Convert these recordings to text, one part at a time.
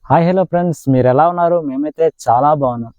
Hi hello friends, మీరు ఎలా ఉన్నారు? మేమైతే చాలా బాగున్నాం.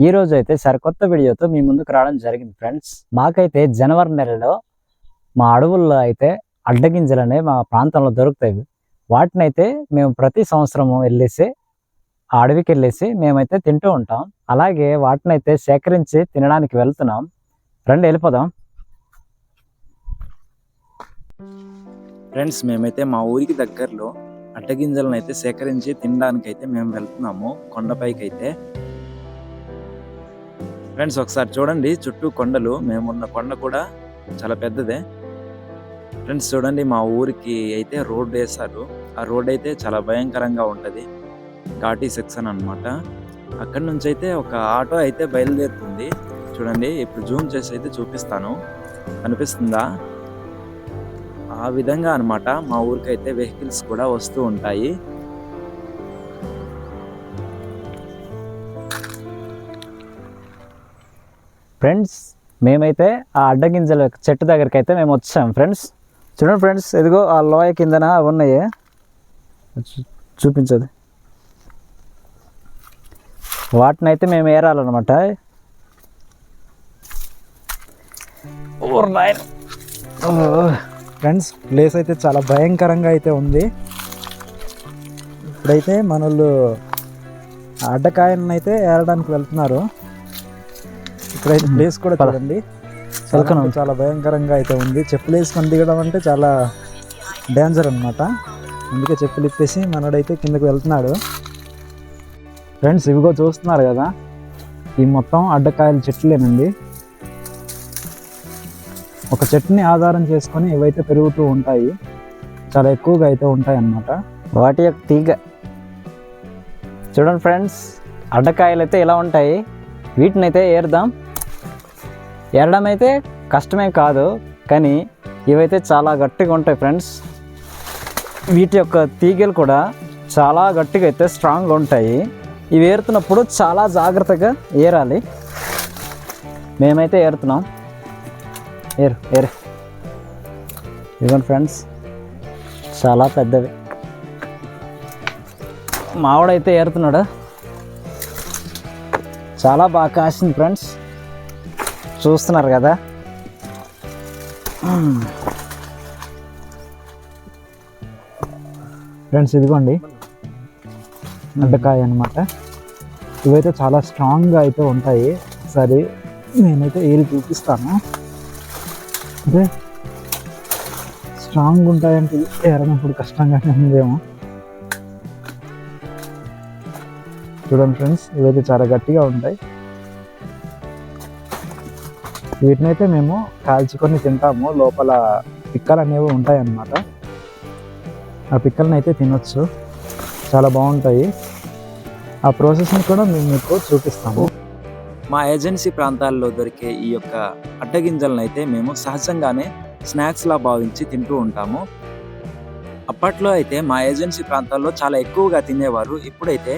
ఈ రోజు అయితే సరికొత్త వీడియోతో మీ ముందుకు రావడం జరిగింది ఫ్రెండ్స్. మాకైతే జనవరి నెలలో మా అడవుల్లో అయితే అడ్డగింజలనే మా ప్రాంతంలో దొరుకుతాయి. వాటినైతే మేము ప్రతి సంవత్సరము వెళ్ళేసి ఆ అడవికి వెళ్ళేసి మేమైతే తింటూ ఉంటాం. అలాగే వాటినైతే సేకరించి తినడానికి వెళ్తున్నాం. రండి వెళ్ళిపోదాం. ఫ్రెండ్స్, మేమైతే మా ఊరికి దగ్గరలో అడ్డగింజలను అయితే సేకరించి తినడానికి అయితే మేము వెళ్తున్నాము కొండపైకి అయితే. ఫ్రెండ్స్, ఒకసారి చూడండి, చుట్టూ కొండలు. మేమున్న కొండ కూడా చాలా పెద్దదే. ఫ్రెండ్స్ చూడండి, మా ఊరికి అయితే రోడ్డు వేశారు. ఆ రోడ్ అయితే చాలా భయంకరంగా ఉంటుంది. ఘాటీ సెక్షన్ అన్నమాట. అక్కడి నుంచి అయితే ఒక ఆటో అయితే బయలుదేరుతుంది. చూడండి, ఇప్పుడు జూమ్ చేసి అయితే చూపిస్తాను. కనిపిస్తుందా? ఆ విధంగా అన్నమాట మా ఊరికి అయితే వెహికల్స్ కూడా వస్తూ ఉంటాయి. ఫ్రెండ్స్, మేమైతే ఆ అడ్డగింజల చెట్టు దగ్గరికి అయితే మేము వచ్చాం. ఫ్రెండ్స్ చూడండి ఫ్రెండ్స్, ఇదిగో ఆ లోయ కిందన ఉన్నాయి, చూపించదు. వాటిని అయితే మేము ఏరాలన్నమాట. ఫ్రెండ్స్, ప్లేస్ అయితే చాలా భయంకరంగా అయితే ఉంది. ఇప్పుడైతే మనోళ్ళు అడ్డకాయలను అయితే ఏరడానికి వెళ్తున్నారు. ఇక్కడైతే ప్లేస్ కూడా చూడండి, చాలా భయంకరంగా అయితే ఉంది. చెప్పులు వేసుకొని దిగడం అంటే చాలా డేంజర్ అనమాట. అందుకే చెప్పులు ఇప్పేసి మనోడైతే కిందకి వెళ్తున్నాడు. ఫ్రెండ్స్, ఇవిగో చూస్తున్నారు కదా, ఈ మొత్తం అడ్డకాయల చెట్లేనండి. ఒక చెట్టుని ఆధారం చేసుకొని ఇవైతే పెరుగుతూ ఉంటాయి. చాలా ఎక్కువగా అయితే ఉంటాయి అన్నమాట. వాటి యొక్క తీగ చూడండి ఫ్రెండ్స్, అడ్డకాయలు అయితే ఇలా ఉంటాయి. వీటిని అయితే ఏరుదాం. ఏరడం అయితే కష్టమే కాదు, కానీ ఇవైతే చాలా గట్టిగా ఉంటాయి ఫ్రెండ్స్. వీటి యొక్క తీగలు కూడా చాలా గట్టిగా అయితే స్ట్రాంగ్గా ఉంటాయి. ఇవి ఏరుతున్నప్పుడు చాలా జాగ్రత్తగా ఏరాలి. మేమైతే ఏరుతున్నాం. ఏరు ఇదిగోండి ఫ్రెండ్స్, చాలా పెద్దవి. మావాడైతే ఏరుతున్నాడు. చాలా బాగా కాసింది ఫ్రెండ్స్, చూస్తున్నారు కదా. ఫ్రెండ్స్, ఇదిగోండి అడ్డకాయ అన్నమాట. ఇవైతే చాలా స్ట్రాంగ్గా అయితే ఉంటాయి. ఒకసారి నేనైతే ఏరి చూపిస్తాను. అంటే స్ట్రాంగ్ ఉంటాయంటే ఏరనప్పుడు కష్టంగానే ఉందేమో. చూడండి ఫ్రెండ్స్, ఇవైతే చాలా గట్టిగా ఉంటాయి. వీటినైతే మేము కాల్చుకొని తింటాము. లోపల పిక్కలు అనేవి ఉంటాయి అన్నమాట. ఆ పిక్కలను అయితే తినొచ్చు, చాలా బాగుంటాయి. ఆ ప్రాసెస్ని కూడా మేము మీకు చూపిస్తాము. మా ఏజెన్సీ ప్రాంతాల్లో దొరికే ఈ యొక్క అడ్డగింజలను అయితే మేము సహజంగానే స్నాక్స్లా భావించి తింటూ ఉంటాము. అప్పట్లో అయితే మా ఏజెన్సీ ప్రాంతాల్లో చాలా ఎక్కువగా తినేవారు. ఇప్పుడైతే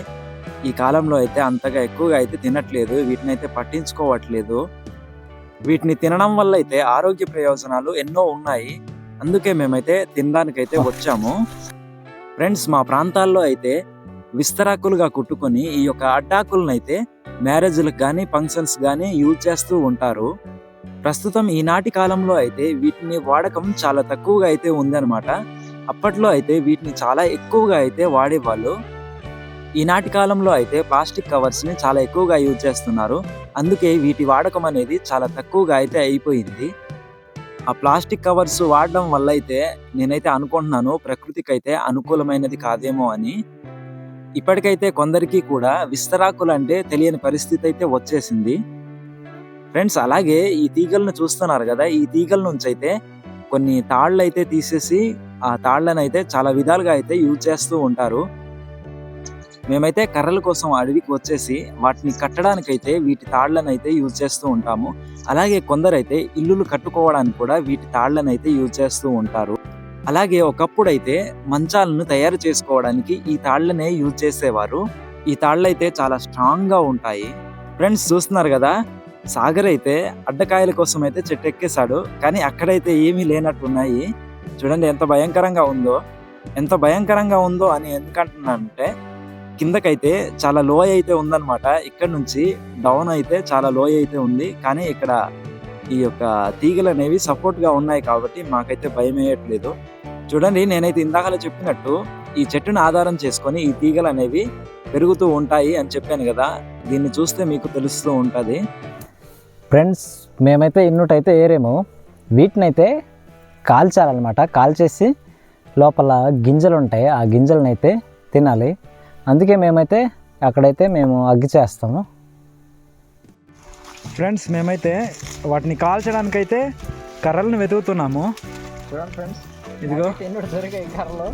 ఈ కాలంలో అయితే అంతగా ఎక్కువగా అయితే తినట్లేదు. వీటిని అయితే పట్టించుకోవట్లేదు. వీటిని తినడం వల్ల అయితే ఆరోగ్య ప్రయోజనాలు ఎన్నో ఉన్నాయి. అందుకే మేమైతే తినడానికైతే వచ్చాము. ఫ్రెండ్స్, మా ప్రాంతాల్లో అయితే విస్తరాకులుగా కుట్టుకొని ఈ యొక్క అడ్డాకులను అయితే మ్యారేజ్లకు కానీ ఫంక్షన్స్ కానీ యూజ్ చేస్తూ ఉంటారు. ప్రస్తుతం ఈనాటి కాలంలో అయితే వీటిని వాడకం చాలా తక్కువగా అయితే ఉందన్నమాట. అప్పట్లో అయితే వీటిని చాలా ఎక్కువగా అయితే వాడేవాళ్ళు. ఈనాటి కాలంలో అయితే ప్లాస్టిక్ కవర్స్ని చాలా ఎక్కువగా యూజ్ చేస్తున్నారు. అందుకే వీటి వాడకం అనేది చాలా తక్కువగా అయితే అయిపోయింది. ఆ ప్లాస్టిక్ కవర్స్ వాడడం వల్ల అయితే నేనైతే అనుకుంటున్నాను ప్రకృతికి అయితే అనుకూలమైనది కాదేమో అని. ఇప్పటికైతే కొందరికి కూడా విస్తరాకులు అంటే తెలియని పరిస్థితి అయితే వచ్చేసింది. ఫ్రెండ్స్, అలాగే ఈ తీగలను చూస్తున్నారు కదా, ఈ తీగల నుంచి అయితే కొన్ని తాళ్ళు అయితే తీసేసి ఆ తాళ్ళను అయితే చాలా విధాలుగా అయితే యూజ్ చేస్తూ ఉంటారు. మేమైతే కర్రల కోసం అడవికి వచ్చేసి వాటిని కట్టడానికైతే వీటి తాళ్ళను అయితే యూజ్ చేస్తూ ఉంటాము. అలాగే కొందరైతే ఇల్లులు కట్టుకోవడానికి కూడా వీటి తాళ్ళను అయితే యూజ్ చేస్తూ ఉంటారు. అలాగే ఒకప్పుడు అయితే మంచాలను తయారు చేసుకోవడానికి ఈ తాళ్ళనే యూజ్ చేసేవారు. ఈ తాళ్ళు అయితే చాలా స్ట్రాంగ్గా ఉంటాయి. ఫ్రెండ్స్, చూస్తున్నారు కదా, సాగర్ అయితే అడ్డకాయల కోసం అయితే చెట్టు ఎక్కేశాడు. కానీ అక్కడైతే ఏమీ లేనట్టున్నాయి. చూడండి ఎంత భయంకరంగా ఉందో అని ఎందుకంటున్నానంటే కిందకైతే చాలా లోయ అయితే ఉందన్నమాట. ఇక్కడ నుంచి డౌన్ అయితే చాలా లోయ అయితే ఉంది. కానీ ఇక్కడ ఈ యొక్క తీగలనేవి సపోర్ట్‌గా ఉన్నాయి కాబట్టి మాకైతే భయమేయట్లేదు. చూడండి, నేనైతే ఇందాకలే చెప్పినట్టు ఈ చెట్టుని ఆధారం చేసుకొని ఈ తీగలనేవి పెరుగుతూ ఉంటాయి అని చెప్పాను గదా! దీన్ని చూస్తే మీకు తెలుస్తూ ఉంటది. ఫ్రెండ్స్, మేమైతే ఇన్నుటైతే ఏరేమో వీటినైతే కాల్చాలన్నమాట. కాల్చేసి లోపల గింజలు ఉంటాయి, ఆ గింజలనైతే తినాలి. అందుకే మేమైతే అక్కడైతే మేము అగ్గి చేస్తాము. ఫ్రెండ్స్, మేమైతే వాటిని కాల్చడానికైతే కర్రలను వెతుకుతున్నాము. చూడండి ఫ్రెండ్స్, ఇదిగో దొరికాయి కర్రలు.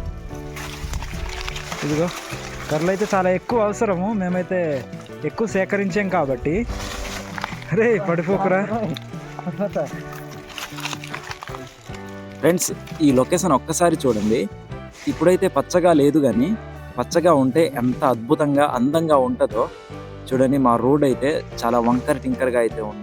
ఇదిగో కర్రలు అయితే చాలా ఎక్కువ అవసరము. మేమైతే ఎక్కువ సేకరించాం కాబట్టి. అరే పడిపోకురా. ఫ్రెండ్స్, ఈ లొకేషన్ ఒక్కసారి చూడండి. ఇప్పుడైతే పచ్చగా లేదు కానీ పచ్చగా ఉంటే ఎంత అద్భుతంగా అందంగా ఉంటుందో చూడండి. మా రోడ్ అయితే చాలా వంకర టింకర్గా అయితే ఉంది.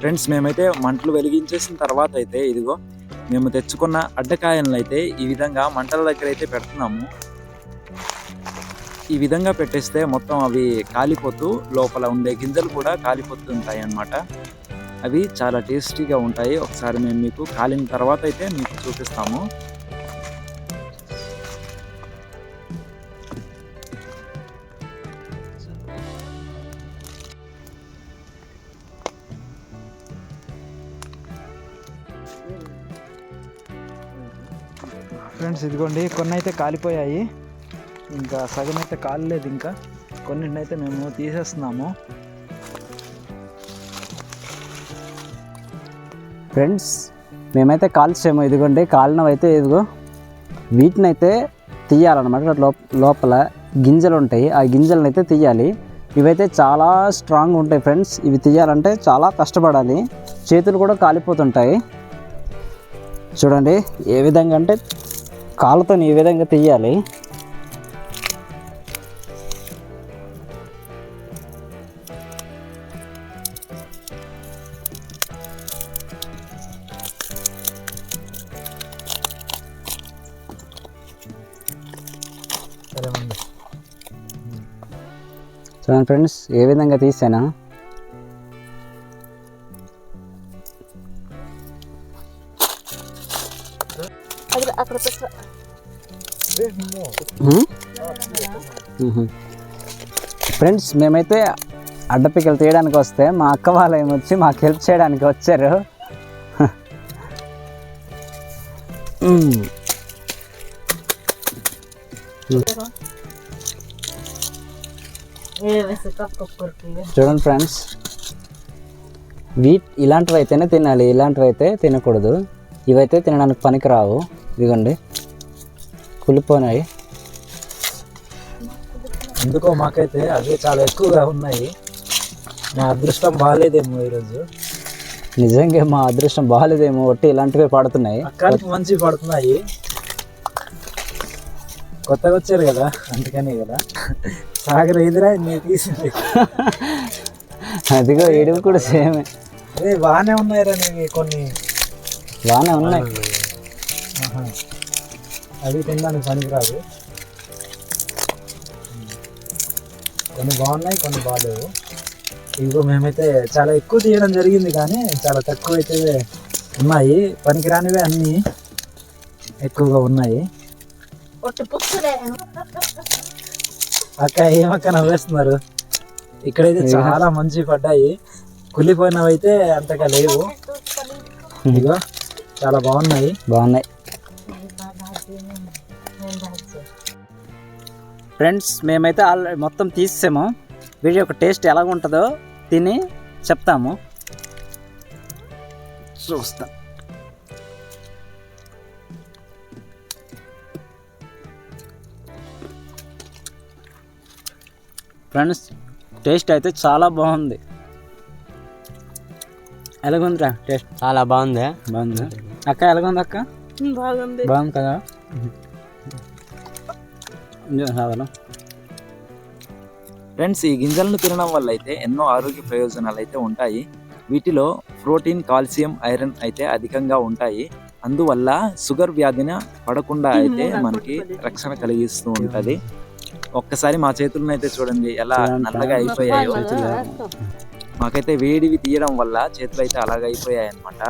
ఫ్రెండ్స్, మేమైతే మంటలు వెలిగించేసిన తర్వాత అయితే ఇదిగో మేము తెచ్చుకున్న అడ్డకాయలను అయితే ఈ విధంగా మంటల దగ్గర అయితే పెడుతున్నాము. ఈ విధంగా పెట్టేస్తే మొత్తం అవి కాలిపోతూ లోపల ఉండే గింజలు కూడా కాలిపోతూ ఉంటాయి అన్నమాట. అవి చాలా టేస్టీగా ఉంటాయి. ఒకసారి మేము మీకు కాలిన తర్వాత అయితే మీకు చూపిస్తాము. ఫ్రెండ్స్, ఇదిగోండి కొన్ని అయితే కాలిపోయాయి, ఇంకా సగం అయితే కాలలేదు. ఇంకా కొన్నింటినైతే మేము తీసేస్తున్నాము. ఫ్రెండ్స్, మేమైతే కాల్చాము. ఇదిగోండి కాలినవైతే ఇదిగో వీటినైతే తీయాలన్నమాట. లోపల గింజలు ఉంటాయి, ఆ గింజలను అయితే తీయాలి. ఇవైతే చాలా స్ట్రాంగ్ ఉంటాయి ఫ్రెండ్స్. ఇవి తీయాలంటే చాలా కష్టపడాలి, చేతులు కూడా కాలిపోతుంటాయి. చూడండి ఏ విధంగా అంటే కాళ్ళతో ఈ విధంగా తీయాలి. చూడండి ఫ్రెండ్స్ ఏ విధంగా తీసానా. ఫ్రెండ్స్, మేమైతే అడ్డపిక్కలు తీయడానికి వస్తే మా అక్క వాళ్ళు ఏమొచ్చి మాకు హెల్ప్ చేయడానికి వచ్చారు. చూడండి ఫ్రెండ్స్, ఇలాంటివి అయితేనే తినాలి, ఇలాంటివి అయితే తినకూడదు. ఇవైతే తినడానికి పనికిరావు. ఇదిగోండి కులిపోయినాయి. ఎందుకో మాకైతే అవి చాలా ఎక్కువగా ఉన్నాయి. మా అదృష్టం బాగాలేదేమో ఈరోజు. నిజంగా మా అదృష్టం బాగాలేదేమో, ఒట్టి ఇలాంటివే పడుతున్నాయి. అక్కడికి మంచి పడుతున్నాయి. కొత్తగా వచ్చారు కదా, అందుకనే కదా. సాగర్ ఎదురా నేను తీసింది. అదిగో ఏడుపు కూడా సేమ్. అదే బాగానే ఉన్నాయిరా నీవి, కొన్ని బాగానే ఉన్నాయి. అవి తినడానికి పనికిరాదు. కొన్ని బాగున్నాయి, కొన్ని బాగాలేవు. ఇదిగో మేమైతే చాలా ఎక్కువ తీయడం జరిగింది కానీ చాలా తక్కువ అయితే ఉన్నాయి. పనికిరానివే అన్నీ ఎక్కువగా ఉన్నాయి. అక్క ఏమక్క నవ్వేస్తున్నారు? ఇక్కడైతే చాలా మంచి పడ్డాయి, కుళ్ళిపోయినవి అయితే అంతగా లేవు. ఇదిగో చాలా బాగున్నాయి. ఫ్రెండ్స్, మేమైతే ఆల్రెడీ మొత్తం తీసాము. వీడి యొక్క టేస్ట్ ఎలా ఉంటుందో తిని చెప్తాము. చూస్తాం. ఫ్రెండ్స్, టేస్ట్ అయితే చాలా బాగుంది. ఎలాగుందిరా టేస్ట్? చాలా బాగుంది. బాగుంది. అక్క ఎలాగుంది అక్క? బాగుంది. బాగుంది కదా. కావాలా ఫ్రెండ్స్, ఈ గింజలను తినడం వల్ల అయితే ఎన్నో ఆరోగ్య ప్రయోజనాలు అయితే ఉంటాయి. వీటిలో ప్రోటీన్, కాల్షియం, ఐరన్ అయితే అధికంగా ఉంటాయి. అందువల్ల షుగర్ వ్యాధిన పడకుండా అయితే మనకి రక్షణ కలిగిస్తూ ఉంటది. ఒక్కసారి మా చేతులను అయితే చూడండి ఎలా నల్లగా అయిపోయాయో. మాకైతే వేడివి తీయడం వల్ల చేతులు అయితే అలాగ అయిపోయాయి అన్నమాట.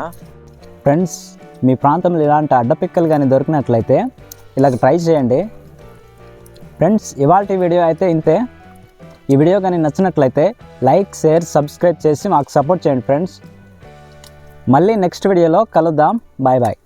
ఫ్రెండ్స్, మీ ప్రాంతంలో ఇలాంటి అడ్డపిక్కలు కానీ దొరికినట్లయితే ఇలాగ ట్రై చేయండి. ఫ్రెండ్స్, ఇవాల్టి వీడియో అయితే ఇంతే. ఈ వీడియో కానీ నచ్చినట్లయితే లైక్, షేర్, సబ్స్క్రైబ్ చేసి మాకు సపోర్ట్ చేయండి ఫ్రెండ్స్. మళ్ళీ నెక్స్ట్ వీడియోలో కలుద్దాం. Bye bye.